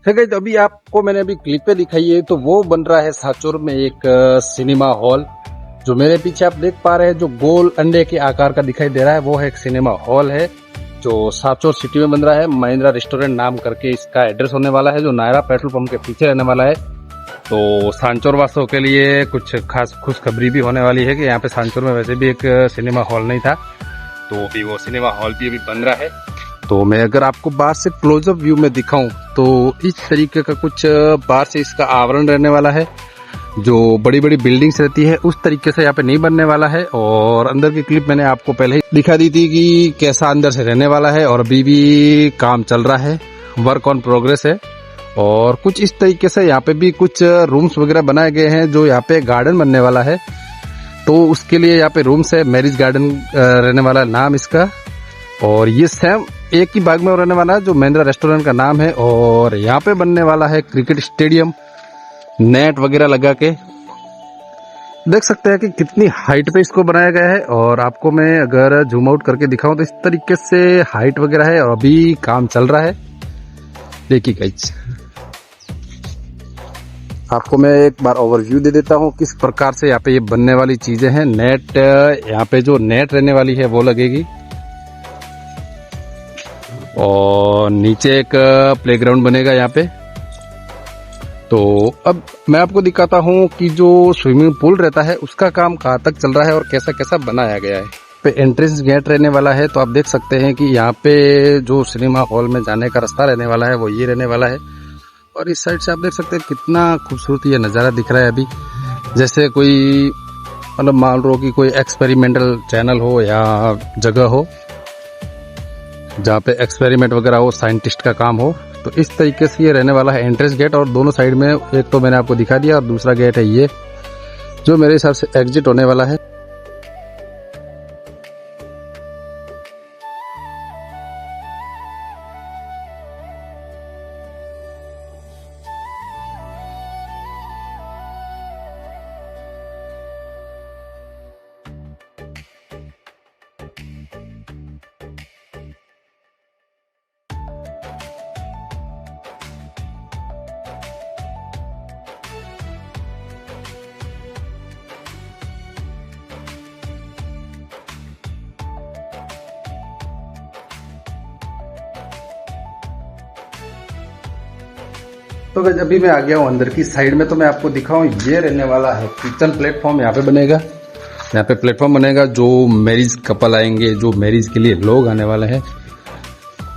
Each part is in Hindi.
है गाइस, अभी आपको मैंने अभी क्लिप पे दिखाई है तो वो बन रहा है साचोर में एक सिनेमा हॉल। जो मेरे पीछे आप देख पा रहे हैं, जो गोल अंडे के आकार का दिखाई दे रहा है, वो है एक सिनेमा हॉल है जो साचोर सिटी में बन रहा है। महिंद्रा रेस्टोरेंट नाम करके इसका एड्रेस होने वाला है, जो नायरा पेट्रोल पंप के पीछे रहने वाला है। तो सांचौर वासियों के लिए कुछ खास खुशखबरी भी होने वाली है कि यहाँ पे सांचौर में वैसे भी एक सिनेमा हॉल नहीं था, तो अभी वो सिनेमा हॉल भी अभी बन रहा है। तो मैं अगर आपको बाहर से क्लोजअप व्यू में दिखाऊं तो इस तरीके का कुछ बाहर से इसका आवरण रहने वाला है। जो बड़ी बड़ी बिल्डिंग्स रहती है उस तरीके से यहाँ पे नहीं बनने वाला है। और अंदर की क्लिप मैंने आपको पहले ही दिखा दी थी कि कैसा अंदर से रहने वाला है, और अभी भी काम चल रहा है, वर्क ऑन प्रोग्रेस है। और कुछ इस तरीके से यहाँ पे भी कुछ रूम्स वगैरह बनाए गए हैं, जो यहाँ पे गार्डन बनने वाला है। तो उसके लिए यहाँ पे रूम्स है, मैरिज गार्डन रहने वाला नाम इसका। और ये सेम एक ही बाग में रहने वाला है, जो महिंद्रा रेस्टोरेंट का नाम है। और यहाँ पे बनने वाला है क्रिकेट स्टेडियम, नेट वगैरह लगा के। देख सकते हैं कि कितनी हाइट पे इसको बनाया गया है। और आपको मैं अगर जूम आउट करके दिखाऊं तो इस तरीके से हाइट वगैरह है, और अभी काम चल रहा है। देखिए गाइस, आपको मैं एक बार ओवरव्यू दे देता हूँ किस प्रकार से यहाँ पे ये बनने वाली चीजें हैं। नेट, यहाँ पे जो नेट रहने वाली है वो लगेगी, और नीचे एक प्लेग्राउंड बनेगा यहाँ पे। तो अब मैं आपको दिखाता हूँ कि जो स्विमिंग पूल रहता है उसका काम कहाँ तक चल रहा है और कैसा कैसा बनाया गया है। पे एंट्रेंस गेट रहने वाला है, तो आप देख सकते हैं कि यहाँ पे जो सिनेमा हॉल में जाने का रास्ता रहने वाला है वो ये रहने वाला है। और इस साइड से आप देख सकते हैं कितना खूबसूरत ये नज़ारा दिख रहा है। अभी जैसे कोई मतलब मान लो कि कोई एक्सपेरिमेंटल चैनल हो या जगह हो जहाँ पे एक्सपेरिमेंट वगैरह हो, साइंटिस्ट का काम हो। तो इस तरीके से ये रहने वाला है एंट्रेंस गेट। और दोनों साइड में, एक तो मैंने आपको दिखा दिया, और दूसरा गेट है ये, जो मेरे हिसाब से एग्जिट होने वाला है। तो गाइस, अभी मैं आ गया हूँ अंदर की साइड में, तो मैं आपको दिखाऊं, ये रहने वाला है किचन प्लेटफॉर्म। यहाँ पे बनेगा, यहाँ पे प्लेटफॉर्म बनेगा। जो मैरिज कपल आएंगे, जो मैरिज के लिए लोग आने वाले हैं,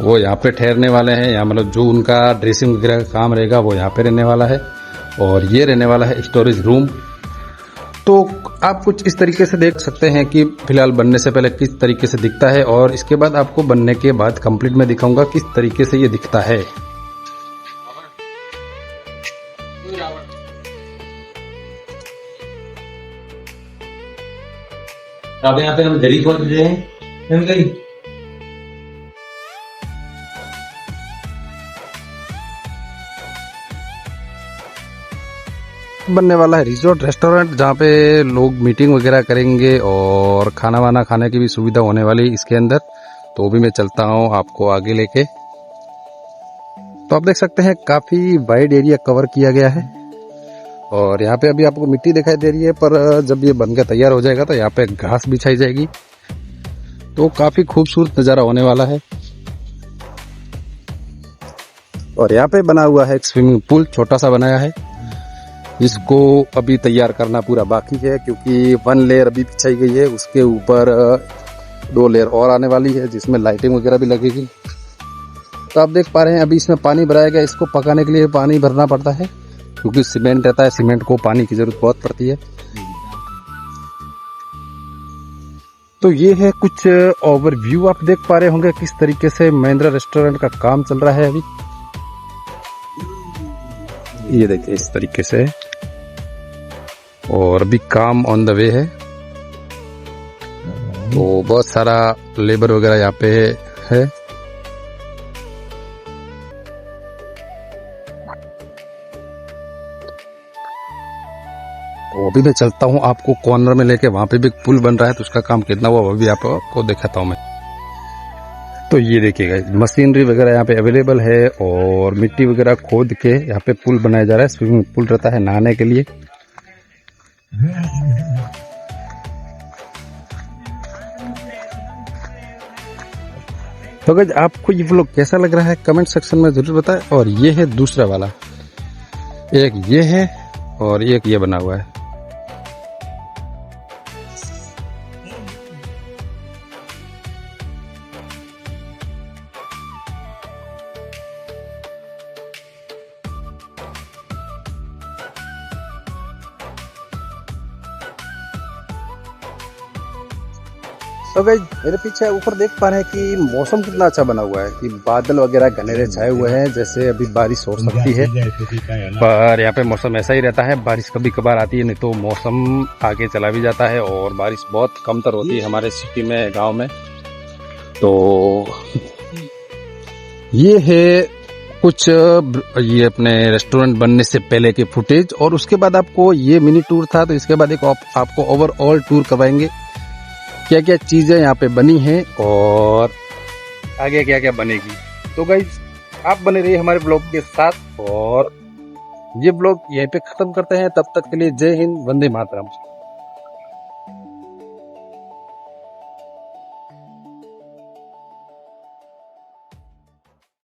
वो यहाँ पे ठहरने वाले हैं। यहाँ मतलब जो उनका ड्रेसिंग वगैरह का काम रहेगा वो यहाँ पे रहने वाला है। और ये रहने वाला है स्टोरेज रूम। तो आप कुछ इस तरीके से देख सकते हैं कि फिलहाल बनने से पहले किस तरीके से दिखता है, और इसके बाद आपको बनने के बाद कंप्लीट में दिखाऊंगा किस तरीके से ये दिखता है। अब यहाँ पे हम दरी खोद रहे हैं। बनने वाला है रिजॉर्ट रेस्टोरेंट, जहाँ पे लोग मीटिंग वगैरह करेंगे और खाना वाना खाने की भी सुविधा होने वाली है इसके अंदर। तो भी मैं चलता हूँ आपको आगे लेके। तो आप देख सकते हैं काफी वाइड एरिया कवर किया गया है। और यहाँ पे अभी आपको मिट्टी दिखाई दे रही है, पर जब ये बनकर तैयार हो जाएगा तो यहाँ पे घास बिछाई जाएगी। तो काफी खूबसूरत नज़ारा होने वाला है। और यहाँ पे बना हुआ है एक स्विमिंग पूल, छोटा सा बनाया है। इसको अभी तैयार करना पूरा बाकी है, क्योंकि 1 लेयर अभी बिछाई गई है, उसके ऊपर 2 लेयर और आने वाली है, जिसमें लाइटिंग वगैरह भी लगेगी। तो आप देख पा रहे हैं अभी इसमें पानी भराया गया। इसको पकाने के लिए पानी भरना पड़ता है, क्योंकि सीमेंट रहता है, सीमेंट को पानी की जरूरत बहुत पड़ती है। तो ये है कुछ ओवरव्यू, आप देख पा रहे होंगे किस तरीके से महिंद्रा रेस्टोरेंट का काम चल रहा है अभी। ये देखिए इस तरीके से, और अभी काम ऑन द वे है। तो बहुत सारा लेबर वगैरह यहाँ पे है। तो अभी मैं चलता हूँ आपको कॉर्नर में लेके, वहां पे भी पुल बन रहा है, तो उसका काम कितना हुआ वो भी आपको दिखाता हूँ मैं। तो ये देखिएगा मशीनरी वगैरह यहाँ पे अवेलेबल है और मिट्टी वगैरह खोद के यहाँ पे पुल बनाया जा रहा है। स्विमिंग पूल रहता है नहाने के लिए। तो गाइस आपको ये व्लॉग कैसा लग रहा है कमेंट सेक्शन में जरूर बताएं। और ये है दूसरा वाला, एक ये है और एक ये बना हुआ है। तो गाइस मेरे पीछे ऊपर देख पा रहे हैं कि मौसम कितना अच्छा बना हुआ है कि बादल वगैरह घनेरे छाए हुए हैं, जैसे अभी बारिश हो सकती है। पर यहाँ पे मौसम ऐसा ही रहता है, बारिश कभी कभार आती है, नहीं तो मौसम आगे चला भी जाता है और बारिश बहुत कमतर होती है हमारे सिटी में, गांव में। तो ये है कुछ ये अपने रेस्टोरेंट बनने से पहले की फुटेज, और उसके बाद आपको ये मिनी टूर था। तो इसके बाद एक आपको ओवरऑल टूर करवाएंगे, क्या क्या चीजें यहाँ पे बनी हैं और आगे क्या क्या बनेगी। तो गाइज आप बने रहिए हमारे ब्लॉग के साथ और ये ब्लॉग यहीं पे खत्म करते हैं। तब तक के लिए जय हिंद, वंदे मातरम।